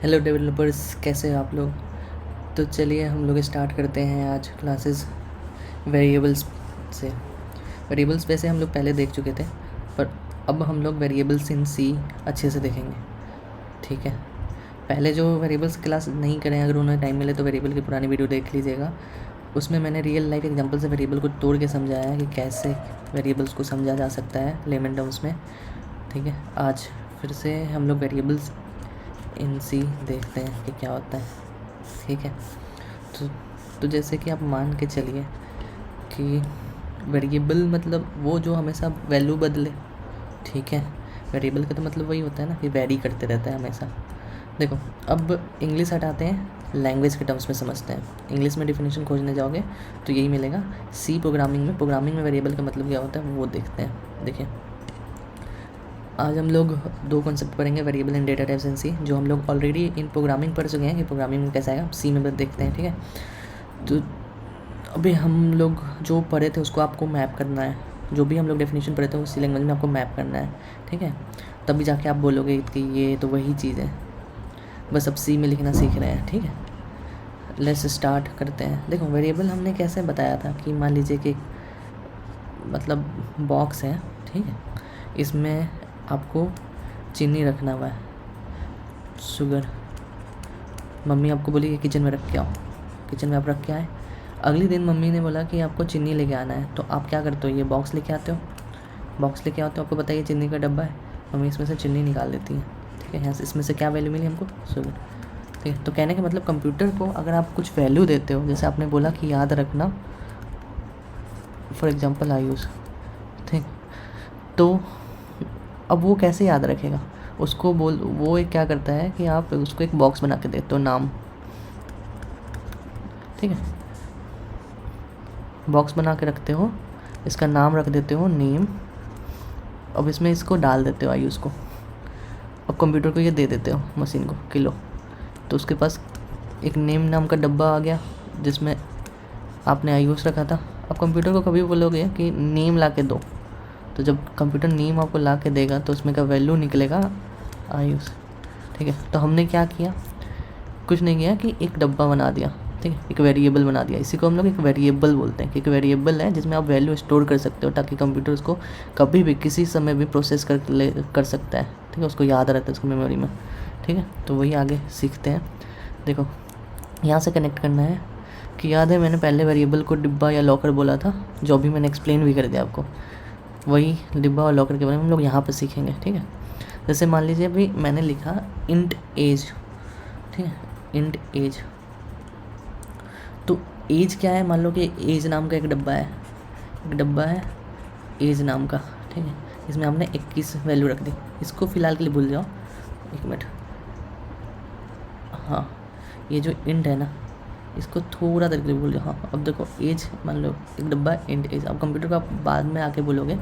Hello developers, कैसे हो आप लोग। तो चलिए हम लोग स्टार्ट करते हैं आज क्लासेस वेरिएबल्स से। वेरिएबल्स वैसे हम लोग पहले देख चुके थे, पर अब हम लोग वेरिएबल्स इन सी अच्छे से देखेंगे। ठीक है, पहले जो वेरिएबल्स क्लास नहीं करें, अगर उन्हें टाइम मिले तो वेरिएबल की पुरानी वीडियो देख लीजिएगा। उसमें मैंने रियल लाइफ एग्जांपल से वेरिएबल को तोड़ के समझाया है कि कैसे वेरिएबल्स को समझा जा सकता है लेमन टर्म्स में। ठीक है, आज फिर से हम लोग वेरिएबल्स इन सी देखते हैं कि क्या होता है। ठीक है, तो जैसे कि आप मान के चलिए कि वेरिएबल मतलब वो जो हमेशा वैल्यू बदले। ठीक है, वेरिएबल का तो मतलब वही होता है ना कि वैरी करते रहता है हमेशा। देखो, अब इंग्लिश हटाते हैं, लैंग्वेज के टर्म्स में समझते हैं। इंग्लिश में डिफिनेशन खोजने जाओगे तो यही मिलेगा। सी प्रोग्रामिंग में वेरिएबल का मतलब क्या होता है वो देखते हैं। देखिए, आज हम लोग दो कॉन्सेप्ट पढ़ेंगे, variable and data types in C, जो हम लोग ऑलरेडी इन प्रोग्रामिंग पढ़ चुके हैं कि प्रोग्रामिंग में कैसा आएगा। सी में बस देखते हैं। ठीक है, तो अभी हम लोग जो पढ़े थे उसको आपको मैप करना है। जो भी हम लोग डेफिनेशन पढ़े थे उसी लैंग्वेज में आपको मैप करना है। ठीक है, तभी जाके आप बोलोगे कि ये तो वही चीज़ है, बस अब सी में लिखना सीख रहे हैं। ठीक है, लेट्स स्टार्ट करते हैं। देखो, वेरिएबल हमने कैसे बताया था कि मान लीजिए कि मतलब बॉक्स है। ठीक है, इसमें आपको चीनी रखना हुआ है, शुगर। मम्मी आपको बोली कि किचन में रख के आओ, किचन में आप रख के आए। अगले दिन मम्मी ने बोला कि आपको चीनी लेके आना है, तो आप क्या करते हो, ये बॉक्स लेके आते हो। बॉक्स लेके आते हो, आपको पता है ये चीनी का डब्बा है, मम्मी इसमें से चीनी निकाल देती है। ठीक है, यहाँ से इसमें से क्या वैल्यू मिली हमको, शुगर। ठीक है, तो कहने का मतलब कंप्यूटर को अगर आप कुछ वैल्यू देते हो, जैसे आपने बोला कि याद रखना, फॉर एग्जाम्पल आयुष। ठीक, तो अब वो कैसे याद रखेगा, उसको वो एक क्या करता है कि आप उसको एक बॉक्स बना के देते हो, नाम। ठीक है, बॉक्स बना के रखते हो, इसका नाम रख देते हो नेम। अब इसमें इसको डाल देते हो आयुष को। अब कंप्यूटर को ये दे देते हो, मशीन को, किलो। तो उसके पास एक नेम नाम का डब्बा आ गया जिसमें आपने आयुष रखा था। अब कंप्यूटर को कभी बोलोगे कि नेम ला के दो, तो जब कंप्यूटर नेम आपको ला के देगा तो उसमें का वैल्यू निकलेगा आयुष। ठीक है, तो हमने क्या किया, कुछ नहीं किया कि एक डब्बा बना दिया। ठीक है, एक वेरिएबल बना दिया। इसी को हम लोग एक वेरिएबल बोलते हैं कि एक वेरिएबल है जिसमें आप वैल्यू स्टोर कर सकते हो, ताकि कंप्यूटर उसको कभी भी किसी समय भी प्रोसेस कर सकता है। ठीक है, उसको याद रहता है उसको मेमोरी में। ठीक है, तो वही आगे सीखते हैं। देखो, यहाँ से कनेक्ट करना है कि याद है मैंने पहले वेरिएबल को डिब्बा या लॉकर बोला था, जो भी मैंने एक्सप्लेन भी कर दिया आपको। वही डिब्बा और लॉकर के बारे में हम लोग यहाँ पर सीखेंगे। ठीक है, जैसे मान लीजिए अभी मैंने लिखा इंट एज। ठीक है, इंट एज, तो एज क्या है, मान लो कि एज नाम का एक डब्बा है एज नाम का। ठीक है, इसमें आपने 21 वैल्यू रख दी। इसको फ़िलहाल के लिए भूल जाओ, एक मिनट। हाँ, ये जो इंट है ना, इसको थोड़ा देर के लिए भूल जाओ। हाँ, अब देखो एज, मान लो एक डब्बा है इंट एज। अब कंप्यूटर को आप बाद में आके बोलोगे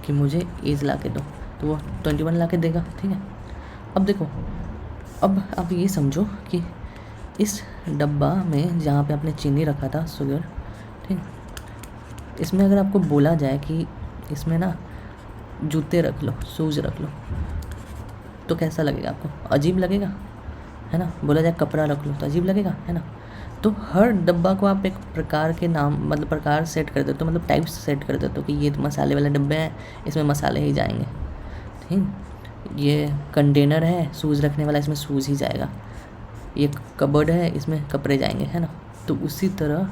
कि मुझे एज ला के दो, तो वो 21 ला के देगा। ठीक है, अब देखो, अब आप ये समझो कि इस डब्बा में जहाँ पे आपने चीनी रखा था, शुगर। ठीक, इसमें अगर आपको बोला जाए कि इसमें ना जूते रख लो, शूज़ रख लो, तो कैसा लगेगा आपको, अजीब लगेगा, है ना। बोला जाए कपड़ा रख लो तो अजीब लगेगा, है ना। तो हर डब्बा को आप एक प्रकार के नाम, मतलब प्रकार सेट कर देते हो, मतलब टाइप्स सेट कर देते हो कि ये मसाले वाले डब्बे हैं, इसमें मसाले ही जाएंगे। ठीक, ये कंटेनर है शूज़ रखने वाला, इसमें शूज़ ही जाएगा। ये कबर्ड है, इसमें कपड़े जाएंगे, है ना। तो उसी तरह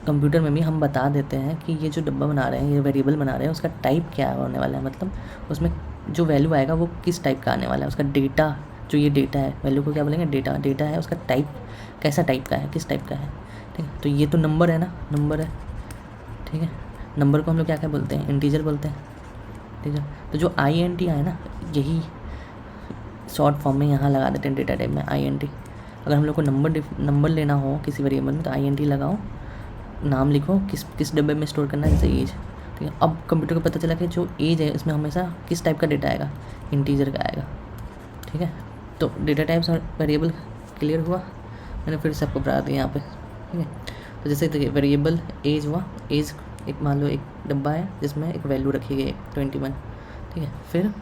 कंप्यूटर में भी हम बता देते हैं कि ये जो डब्बा बना रहे हैं, ये वेरिएबल बना रहे हैं, उसका टाइप क्या होने वाला है, मतलब उसमें जो वैल्यू आएगा वो किस टाइप का आने वाला है। उसका डेटा, जो ये डेटा है, वैल्यू को क्या बोलेंगे, डेटा है, उसका टाइप कैसा टाइप का है, किस टाइप का है। ठीक है, तो ये तो नंबर है ना, नंबर है। ठीक है, नंबर को हम लोग क्या क्या बोलते हैं, इंटीजर बोलते हैं। ठीक है, तो जो INT है ना, यही शॉर्ट फॉर्म में यहाँ लगा देते हैं डेटा टाइप में, INT। अगर हम लोग को नंबर लेना हो किसी वेरिएबल में तो INT लगाओ, नाम लिखो, किस डब्बे में स्टोर करना है, जैसे एज। ठीक है, अब कंप्यूटर को पता चला कि जो एज है इसमें हमेशा किस टाइप का डेटा आएगा, इंटीजर का आएगा। ठीक है, तो डेटा टाइप्स और वेरिएबल क्लियर हुआ, मैंने फिर से आपको बता दिया यहाँ पे। ठीक है, तो जैसे देखिए वेरिएबल एज हुआ, एज एक मान लो एक डब्बा है जिसमें एक वैल्यू रखी गई है 21। ठीक है, फिर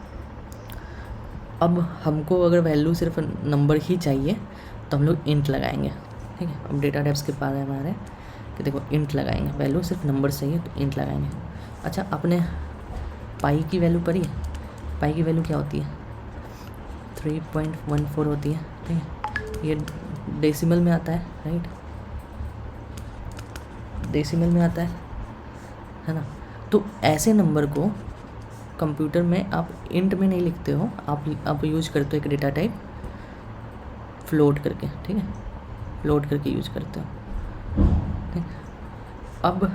अब हमको अगर वैल्यू सिर्फ नंबर ही चाहिए तो हम लोग इंट लगाएंगे, ठीक है। अब डेटा टाइप्स के पास है हमारे कि देखो इंट लगाएंगे, वैल्यू सिर्फ नंबर चाहिए तो इंट लगाएंगे। अच्छा, आपने पाई की वैल्यू पढ़ी है? पाई की वैल्यू क्या होती है? 3.14 होती है, ठीक है। ये डेसिमल में आता है, राइट, डेसिमल में आता है ना। तो ऐसे नंबर को कंप्यूटर में आप इंट में नहीं लिखते हो, आप यूज करते हो एक डेटा टाइप फ्लोट करके, ठीक है, फ्लोट करके यूज करते हो, ठीक। अब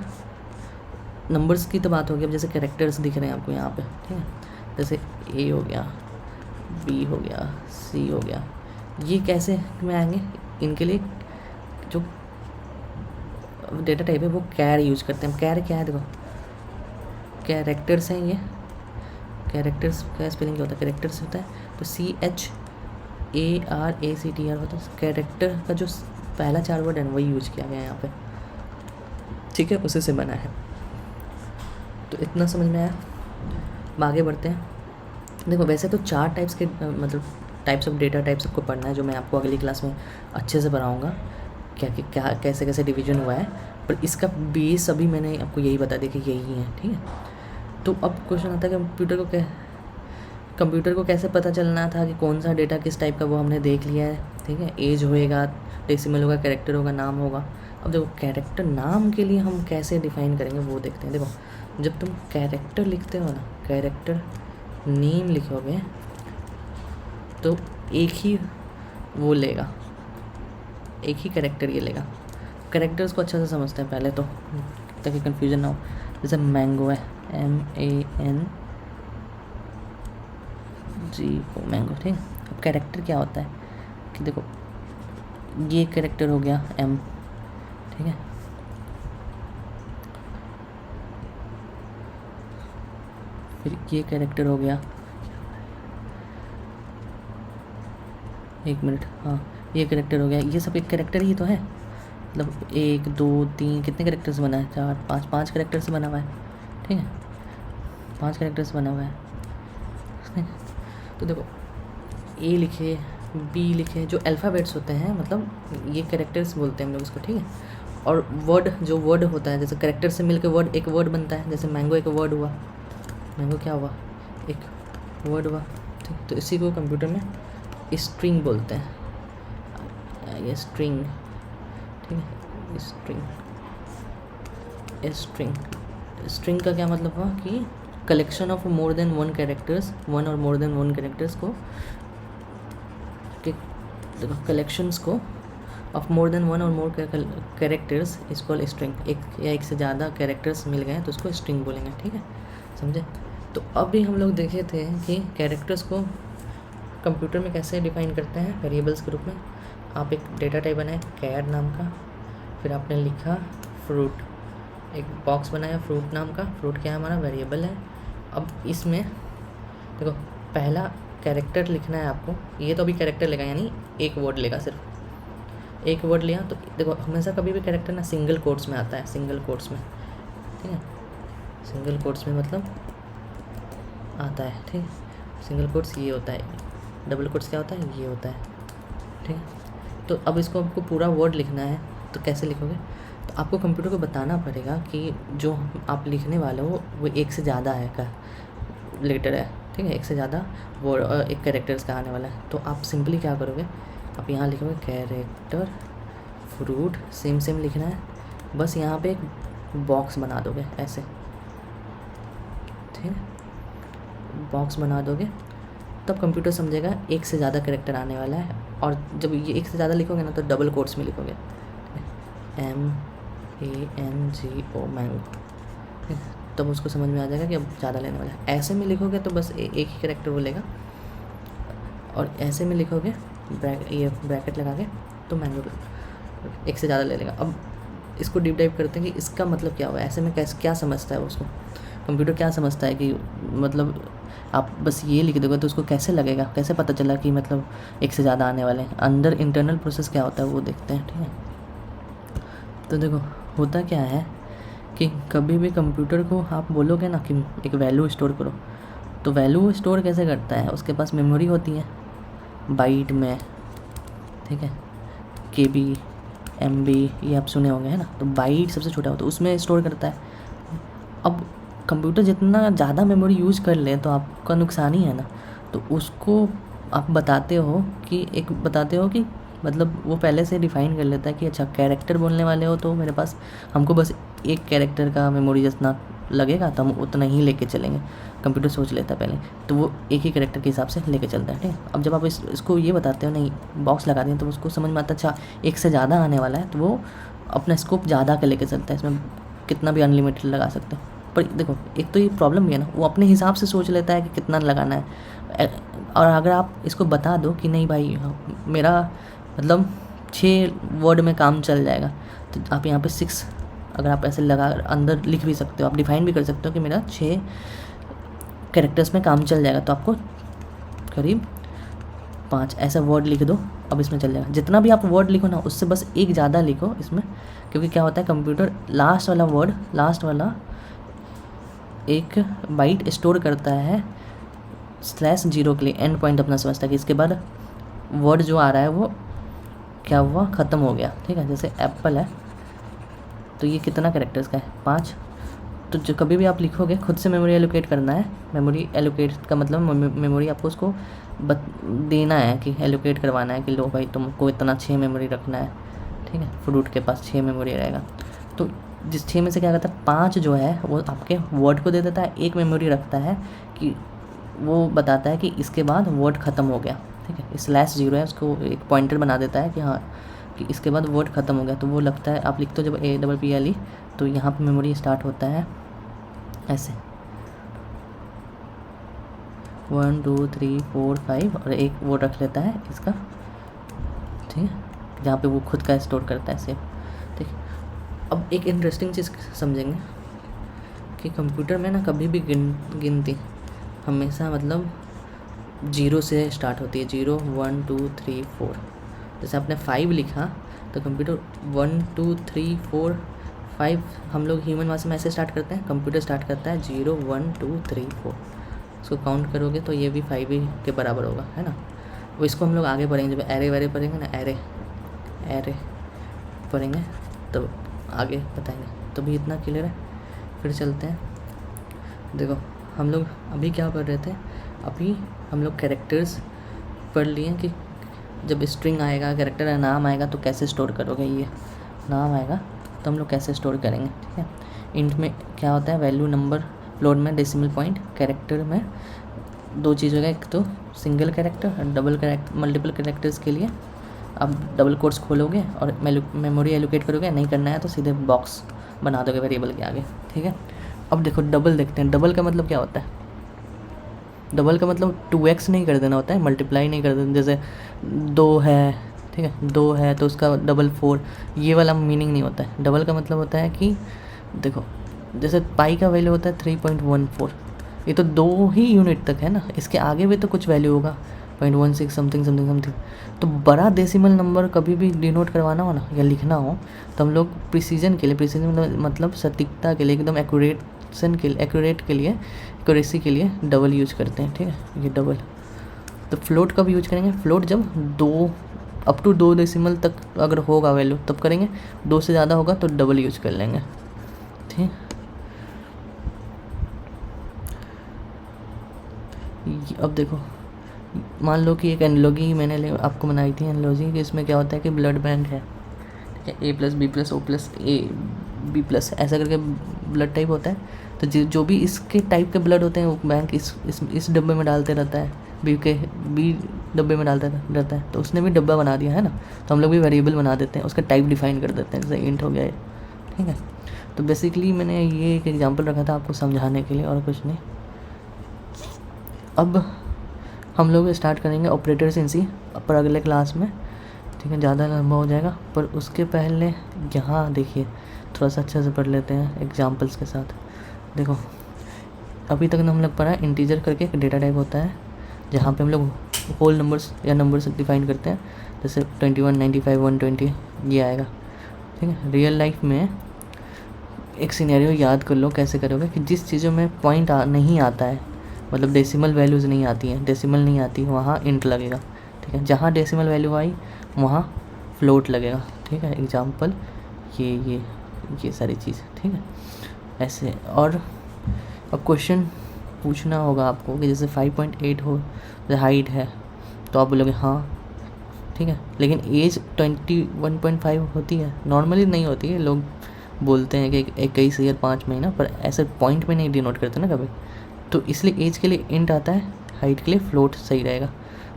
नंबर्स की तो बात होगी। अब जैसे कैरेक्टर्स दिख रहे हैं आपको यहाँ पे, ठीक है, जैसे ए हो गया, बी हो गया, सी हो गया, ये कैसे में आएंगे? इनके लिए जो डेटा टाइप है वो कैर यूज करते हैं। कैर क्या है? देखो कैरेक्टर्स हैं, ये कैरेक्टर्स का स्पेलिंग क्या होता है? कैरेक्टर्स होता है तो CHARACTR होता है। कैरेक्टर का जो पहला 4 वर्ड है वही यूज किया गया है यहाँ पे, ठीक है, उसी से बना है। तो इतना समझ में आया। अब आगे बढ़ते हैं। देखो वैसे तो 4 टाइप्स के मतलब टाइप्स ऑफ डेटा टाइप्स आपको पढ़ना है, जो मैं आपको अगली क्लास में अच्छे से पढ़ाऊँगा, क्या कैसे कैसे डिवीजन हुआ है। पर इसका बेस अभी मैंने आपको यही बता दिया कि यही है, ठीक है। तो अब क्वेश्चन आता है कि कंप्यूटर को कैसे पता चलना था कि कौन सा डेटा किस टाइप का, वो हमने देख लिया है, ठीक है। एज होएगा, डेसिमल होगा, कैरेक्टर होगा, नाम होगा। अब देखो कैरेक्टर नाम के लिए हम कैसे डिफ़ाइन करेंगे वो देखते हैं। देखो जब तुम कैरेक्टर लिखते हो ना, कैरेक्टर नेम लिखोगे तो एक ही वो लेगा, एक ही कैरेक्टर ये लेगा। कैरेक्टर्स को अच्छे से समझते हैं पहले तो, ताकि कन्फ्यूजन ना हो। जैसे मैंगो है, MANGO, मैंगो, ठीक है। अब कैरेक्टर क्या होता है कि देखो ये कैरेक्टर हो गया M, ठीक है। फिर ये कैरेक्टर हो गया, एक मिनट, हाँ ये कैरेक्टर हो गया। ये सब एक कैरेक्टर ही तो है, मतलब 1 2 3 कितने कैरेक्टर्स बना है? 4 5 5 कैरेक्टर से बना हुआ है, ठीक है, 5 कैरेक्टर से बना हुआ है। तो देखो A लिखे, B लिखे, जो अल्फ़ाबेट्स होते हैं, मतलब ये कैरेक्टर्स बोलते हैं हम लोग इसको, ठीक है। और वर्ड, जो वर्ड होता है, जैसे कैरेक्टर से मिलकर वर्ड, एक वर्ड बनता है। जैसे मैंगो एक वर्ड हुआ, मैंगो क्या हुआ? एक वर्ड हुआ, ठीक। तो इसी को कंप्यूटर में स्ट्रिंग बोलते हैं, ये स्ट्रिंग, ठीक है। स्ट्रिंग का क्या मतलब हुआ कि collection of more than one characters, one और मोर देन वन कैरेक्टर्स को, कलेक्शंस को ऑफ मोर देन वन और मोर कैरेक्टर्स इज कॉल्ड स्ट्रिंग। एक या एक से ज़्यादा कैरेक्टर्स मिल गए तो उसको स्ट्रिंग बोलेंगे, ठीक है, समझे। तो अभी हम लोग देखे थे कि कैरेक्टर्स को कंप्यूटर में कैसे डिफाइन करते हैं, वेरिएबल्स के रूप में। आप एक डेटा टाइप बनाए कैर नाम का, फिर आपने लिखा फ्रूट, एक बॉक्स बनाया फ्रूट नाम का। फ्रूट क्या है? हमारा वेरिएबल है। अब इसमें देखो पहला कैरेक्टर लिखना है आपको, ये तो अभी कैरेक्टर लेगा, यानी एक वर्ड लेगा, सिर्फ एक वर्ड लिया। तो देखो हमेशा कभी भी कैरेक्टर ना सिंगल कोट्स में आता है, सिंगल कोट्स में, ठीक है, सिंगल कोट्स में मतलब आता है, ठीक है। सिंगल कोट्स ये होता है, डबल कोट्स क्या होता है? ये होता है, ठीक है। तो अब इसको आपको पूरा वर्ड लिखना है, तो कैसे लिखोगे? तो आपको कंप्यूटर को बताना पड़ेगा कि जो आप लिखने वाले हो वो एक से ज़्यादा है का लेटर है, ठीक है, एक से ज़्यादा वर्ड, एक कैरेक्टर्स का आने वाला है। तो आप सिंपली क्या करोगे, आप यहाँ लिखोगे कैरेक्टर फ्रूट, सेम लिखना है, बस यहाँ पे एक बॉक्स बना दोगे ऐसे, ठीक है, बॉक्स बना दोगे, तब कंप्यूटर समझेगा एक से ज़्यादा कैरेक्टर आने वाला है। और जब ये एक से ज़्यादा लिखोगे ना तो डबल कोट्स में लिखोगे, MANGO, मैंगो, तब उसको समझ में आ जाएगा कि अब ज़्यादा लेने वाला है। ऐसे में लिखोगे तो बस एक ही कैरेक्टर बोलेगा, और ऐसे में लिखोगे ये ब्रैकेट लगा के तो मैंगो एक से ज़्यादा ले लेगा। अब इसको डीप डाइव करते हैं कि इसका मतलब क्या हुआ, ऐसे में कैसे क्या समझता है उसको, कंप्यूटर क्या समझता है कि मतलब आप बस ये लिख दोगे तो उसको कैसे लगेगा, कैसे पता चला कि मतलब एक से ज़्यादा आने वाले हैं। अंदर इंटरनल प्रोसेस क्या होता है वो देखते हैं, ठीक है। तो देखो होता क्या है कि कभी भी कंप्यूटर को आप बोलोगे ना कि एक वैल्यू स्टोर करो, तो वैल्यू स्टोर कैसे करता है, उसके पास मेमोरी होती है बाइट में, ठीक है, KB, MB ये आप सुने होंगे है ना। तो बाइट सबसे छोटा होता है, उसमें स्टोर करता है। अब कंप्यूटर जितना ज़्यादा मेमोरी यूज़ कर ले तो आपका नुकसान ही है ना। तो उसको आप बताते हो कि मतलब वो पहले से डिफ़ाइन कर लेता है कि अच्छा कैरेक्टर बोलने वाले हो तो मेरे पास हमको बस एक कैरेक्टर का मेमोरी जितना लगेगा तो हम उतना ही लेके चलेंगे। कंप्यूटर सोच लेता है पहले, तो वो एक ही कैरेक्टर के हिसाब से लेके चलता है, ठीक है। अब जब आप इसको ये बताते हो नहीं बॉक्स लगा दें तो उसको समझ में आता है अच्छा एक से ज़्यादा आने वाला है, तो वो अपना स्कोप ज़्यादा के लेके चलता है, इसमें कितना भी अनलिमिटेड लगा सकते हो। पर देखो एक तो ये प्रॉब्लम भी है ना, वो अपने हिसाब से सोच लेता है कि कितना लगाना है। और अगर आप इसको बता दो कि नहीं भाई मेरा मतलब 6 वर्ड में काम चल जाएगा, तो आप यहाँ पे 6 अगर आप ऐसे लगा अंदर लिख भी सकते हो, आप डिफाइन भी कर सकते हो कि मेरा 6 कैरेक्टर्स में काम चल जाएगा, तो आपको करीब 5 ऐसा वर्ड लिख दो, अब इसमें चल जाएगा। जितना भी आप वर्ड लिखो ना उससे बस एक ज़्यादा लिखो इसमें, क्योंकि क्या होता है कंप्यूटर लास्ट वाला एक बाइट स्टोर करता है /0 के लिए, एंड पॉइंट अपना समझता है कि इसके बाद वर्ड जो आ रहा है वो क्या हुआ, ख़त्म हो गया, ठीक है। जैसे एप्पल है तो ये कितना कैरेक्टर्स का है 5, तो जो कभी भी आप लिखोगे खुद से मेमोरी एलोकेट करना है। मेमोरी एलोकेट का मतलब मेमोरी आपको उसको देना है कि एलोकेट करवाना है कि लो भाई तुमको इतना 6 मेमोरी रखना है, ठीक है। फ्रूट के पास 6 मेमोरी रहेगा, तो जिस 6 में से क्या करता है 5 जो है वो आपके वर्ड को दे देता है, एक मेमोरी रखता है कि वो बताता है कि इसके बाद वर्ड ख़त्म हो गया, ठीक है। /0 है उसको एक पॉइंटर बना देता है कि हाँ कि इसके बाद वर्ड ख़त्म हो गया, तो वो लगता है आप लिखते हो जब APPLE तो यहाँ पे मेमोरी स्टार्ट होता है ऐसे 1 2 3 4 5 और एक वो रख लेता है इसका, ठीक है, जहाँ पे वो खुद का स्टोर करता है सेव, ठीक है। अब एक इंटरेस्टिंग चीज़ समझेंगे कि कंप्यूटर में ना कभी भी गिनती हमेशा मतलब 0 से स्टार्ट होती है, 0 1 2 3 4। जैसे आपने 5 लिखा तो कंप्यूटर 1 2 3 4 5 हम लोग ह्यूमन भाषा में ऐसे स्टार्ट करते हैं, कंप्यूटर स्टार्ट करता है 0 1 2 3 4। इसको काउंट करोगे तो ये भी 5 ही के बराबर होगा, है ना। वो इसको हम लोग आगे पढ़ेंगे, जब एरे वैरे पढ़ेंगे ना, एरे पढ़ेंगे तो आगे बताएंगे। तो भी इतना क्लियर है, फिर चलते हैं। देखो हम लोग अभी क्या पढ़ रहे थे, अभी हम लोग कैरेक्टर्स पढ़ लिए कि जब स्ट्रिंग आएगा, कैरेक्टर का नाम आएगा तो कैसे स्टोर करोगे, ये नाम आएगा तो हम लोग कैसे स्टोर करेंगे, ठीक है। इंट में क्या होता है वैल्यू नंबर, फ्लोट में डेसिमल पॉइंट, कैरेक्टर में 2 चीज़ होगा, एक तो सिंगल कैरेक्टर और डबल कैरेक्टर। मल्टीपल कैरेक्टर्स के लिए आप डबल कोट्स खोलोगे और मेमोरी एलोकेट करोगे, नहीं करना है तो सीधे बॉक्स बना दोगे वेरिएबल के आगे, ठीक है। अब देखो डबल देखते हैं, डबल का मतलब क्या होता है। डबल का मतलब 2x नहीं कर देना होता है, मल्टीप्लाई नहीं कर देना। जैसे 2 है, ठीक है, 2 है तो उसका डबल 4, ये वाला मीनिंग नहीं होता है। डबल का मतलब होता है कि देखो जैसे पाई का वैल्यू होता है 3.14, ये तो 2 ही यूनिट तक है ना, इसके आगे भी तो कुछ वैल्यू होगा 0.16 समथिंग। तो बड़ा डेसिमल नंबर कभी भी डिनोट करवाना हो ना या लिखना हो तो हम लोग प्रिसीजन मतलब सटीकता के लिए, एकदम एक्यूरेसी के लिए डबल यूज करते हैं, ठीक है। ये डबल। तो फ्लोट कब यूज करेंगे, फ्लोट जब 2 अप टू 2 डेसिमल तक अगर होगा वैल्यू तब करेंगे, 2 से ज़्यादा होगा तो डबल यूज कर लेंगे, ठीक। अब देखो मान लो कि एक एनालॉजी मैंने आपको बनाई थी, एनालॉजी कि इसमें क्या होता है कि ब्लड बैंक है, ठीक है, A+B+O+A+B+, ऐसा करके ब्लड टाइप होता है। तो जो भी इसके टाइप के ब्लड होते हैं वो बैंक इस डब्बे में डालते रहता है, बी डब्बे में डालता रहता है। तो उसने भी डब्बा बना दिया है ना, तो हम लोग भी वेरिएबल बना देते हैं, उसका टाइप डिफाइन कर देते हैं, जैसे इंट हो गया ये, ठीक है। तो बेसिकली मैंने ये एक एग्जांपल रखा था आपको समझाने के लिए और कुछ नहीं। अब हम लोग स्टार्ट करेंगे ऑपरेटर्स इन सी पर अगले क्लास में, ठीक है, ज़्यादा लंबा हो जाएगा। पर उसके पहले यहाँ देखिए थोड़ा सा अच्छे से पढ़ लेते हैं एग्जांपल्स के साथ। देखो अभी तक हम लोग पढ़ा इंटीजर करके एक डेटा टाइप होता है, जहाँ पे हम लोग होल नंबर्स या नंबर्स डिफाइन करते हैं, जैसे 21 95 120 ये आएगा, ठीक है। रियल लाइफ में एक सिनेरियो याद कर लो कैसे करोगे कि जिस चीज़ों में पॉइंट नहीं आता है, मतलब डेसिमल वैल्यूज़ नहीं आती हैं, डेसिमल नहीं आती, वहाँ इंट लगेगा, ठीक है। जहाँ डेसिमल वैल्यू आई वहाँ फ्लोट लगेगा, ठीक है। एग्जांपल ये सारी चीज़, ठीक है, ऐसे। और अब क्वेश्चन पूछना होगा आपको कि जैसे 5.8 हो हाइट है, तो आप बोलोगे हाँ, ठीक है, लेकिन एज 21.5 होती है, नॉर्मली नहीं होती है। लोग बोलते हैं कि 21 ईयर 5 महीना, पर ऐसे पॉइंट में नहीं डिनोट करते ना कभी, तो इसलिए एज के लिए इंट आता है, हाइट के लिए फ्लोट सही रहेगा।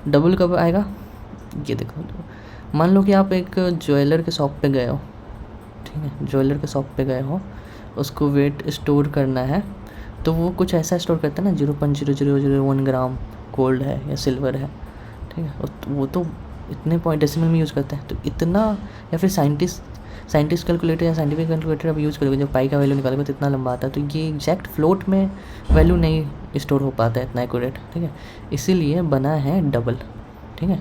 डबल कब आएगा, ये देखो, मान लो कि आप एक ज्वेलर के शॉप पे गए हो, ठीक है, ज्वेलर के शॉप पे गए हो, उसको वेट स्टोर करना है, तो वो कुछ ऐसा स्टोर करता है ना, 0.0001 ग्राम गोल्ड है या सिल्वर है, ठीक है, वो तो इतने पॉइंट डेसिमल में यूज़ करते हैं, तो इतना, या फिर साइंटिस्ट कैलकुलेटर या साइंटिफिक कैलकुलेटर आप यूज़ करोगे, जब पाई का वैल्यू निकालोगे तो इतना लंबा आता है, तो ये एग्जैक्ट फ्लोट में वैल्यू नहीं स्टोर हो पाता है इतना एक्यूरेट, ठीक है, इसीलिए बना है डबल, ठीक है।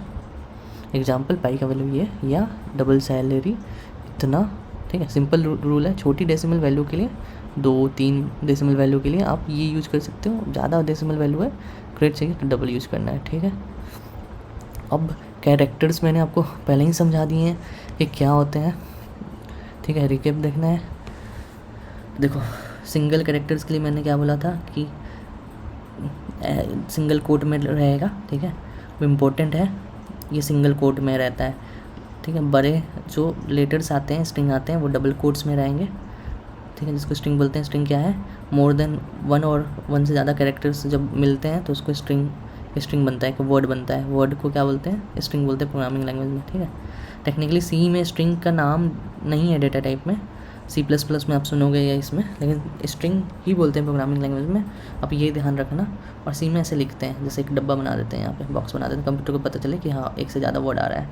एग्जाम्पल पाई का वैल्यू ये, या डबल सैलरी इतना, ठीक है। सिंपल रूल है, छोटी डेसिमल वैल्यू के लिए, 2-3 डेसिमल वैल्यू के लिए आप ये यूज़ कर सकते हो, ज़्यादा डेसिमल वैल्यू है क्रेट चाहिए तो डबल यूज़ करना है, ठीक है। अब कैरेक्टर्स मैंने आपको पहले ही समझा दिए हैं कि क्या होते हैं, ठीक है, रिकेप देखना है। देखो, सिंगल कैरेक्टर्स के लिए मैंने क्या बोला था कि सिंगल कोट में रहेगा, ठीक है, वो इम्पोर्टेंट है, ये सिंगल कोट में रहता है, ठीक है। बड़े जो लेटर्स आते हैं, स्ट्रिंग आते हैं, वो डबल कोट्स में रहेंगे, ठीक है, जिसको स्ट्रिंग बोलते हैं। स्ट्रिंग क्या है, मोर देन 1 और 1 से ज़्यादा कैरेक्टर्स जब मिलते हैं तो उसको स्ट्रिंग बनता है, एक वर्ड बनता है। वर्ड को क्या बोलते हैं, स्ट्रिंग बोलते हैं प्रोग्रामिंग लैंग्वेज में, ठीक है। टेक्निकली सी में स्ट्रिंग का नाम नहीं है डेटा टाइप में, C++ में आप सुनोगे या इसमें, लेकिन स्ट्रिंग ही बोलते हैं प्रोग्रामिंग लैंग्वेज में, आप ये ध्यान रखना। और सी में ऐसे लिखते हैं, जैसे एक डब्बा बना देते हैं, यहाँ पे बॉक्स बना देते हैं, कंप्यूटर को पता चले कि हाँ एक से ज़्यादा वर्ड आ रहा है,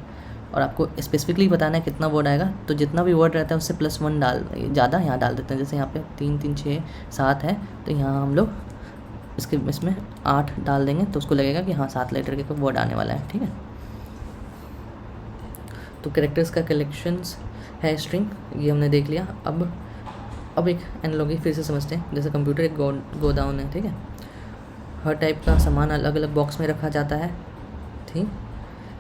और आपको स्पेसिफिकली बताना है कितना वर्ड आएगा, तो जितना भी वर्ड रहता है उससे +1 ज़्यादा यहाँ डाल देते हैं। जैसे यहाँ पे 3, 3, 6, 7 है, तो यहाँ हम लोग इसमें 8 डाल देंगे, तो उसको लगेगा कि हाँ 7 लेटर के वर्ड आने वाला है, ठीक है। तो कैरेक्टर्स का कलेक्शंस है स्ट्रिंग, ये हमने देख लिया। अब एक एनालॉजी फिर से समझते हैं। जैसे कंप्यूटर एक गोडाउन है, ठीक है, हर टाइप का सामान अलग अलग बॉक्स में रखा जाता है, ठीक।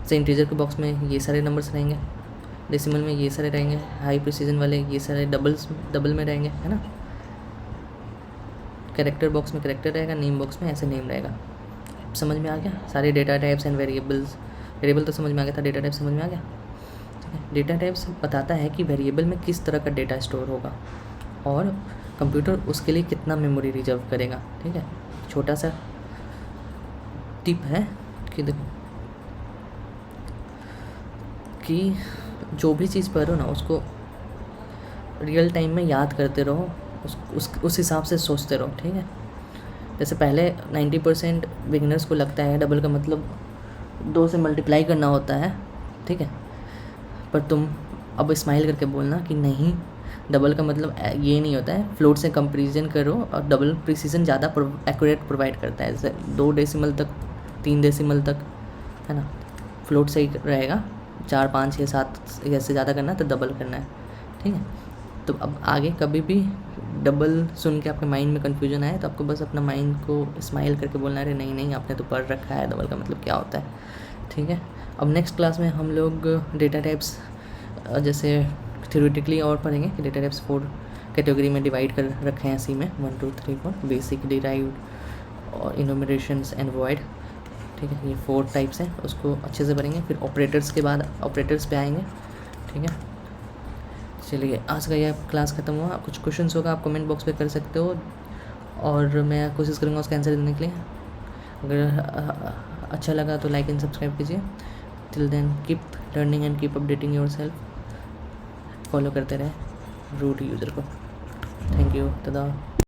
जैसे इंटीजर के बॉक्स में ये सारे नंबर्स रहेंगे, डेसिमल में ये सारे रहेंगे, हाई प्रिसीजन वाले ये सारे डबल में रहेंगे, है ना। कैरेक्टर बॉक्स में कैरेक्टर रहेगा, नेम बॉक्स में ऐसे नेम रहेगा। समझ में आ गया सारे डेटा टाइप्स एंड वेरिएबल तो समझ में आ गया था, डेटा टाइप समझ में आ गया, ठीक है। डेटा टाइप्स बताता है कि वेरिएबल में किस तरह का डेटा स्टोर होगा और कंप्यूटर उसके लिए कितना मेमोरी रिजर्व करेगा, ठीक है। छोटा सा टिप है कि देखो कि जो भी चीज़ पढ़ो ना उसको रियल टाइम में याद करते रहो, उस हिसाब से सोचते रहो, ठीक है। जैसे पहले 90% बिगिनर्स को लगता है डबल का मतलब 2 से मल्टीप्लाई करना होता है, ठीक है, पर तुम अब स्माइल करके बोलना कि नहीं, डबल का मतलब ये नहीं होता है। फ्लोट से कंपैरिजन करो, और डबल प्रिसीजन ज़्यादा एक्यूरेट प्रोवाइड करता है। जैसे 2 डेसिमल तक, 3 डेसिमल तक, है ना, फ्लोट सही रहेगा। 4, 5, 6, 7 ऐसे ज़्यादा करना है तो डबल करना है, ठीक है। तो अब आगे कभी भी डबल सुन के आपके माइंड में कन्फ्यूजन आए तो आपको बस अपना माइंड को स्माइल करके बोलना है, नहीं आपने तो पढ़ रखा है डबल का मतलब क्या होता है, ठीक है। अब नेक्स्ट क्लास में हम लोग डेटा टाइप्स जैसे थ्योरेटिकली और पढ़ेंगे कि डेटा टाइप्स 4 कैटेगरी में डिवाइड कर रखे हैं सी में, 1, 2, 3, 4, बेसिक, डिराइव्ड और इनोमिनेशंस एंड वॉइड, ठीक है। ये 4 टाइप्स हैं, उसको अच्छे से पढ़ेंगे। फिर ऑपरेटर्स के बाद ऑपरेटर्स पे आएंगे, ठीक है। चलिए, आज का यह क्लास ख़त्म हुआ। कुछ क्वेश्चंस होगा आप कमेंट बॉक्स पे कर सकते हो, और मैं कोशिश करूँगा उसका आंसर देने के लिए। अगर अच्छा लगा तो लाइक एंड सब्सक्राइब कीजिए। Till then keep learning and keep updating yourself. Follow करते रहे रूट यूज़र को। थैंक यू, दादा।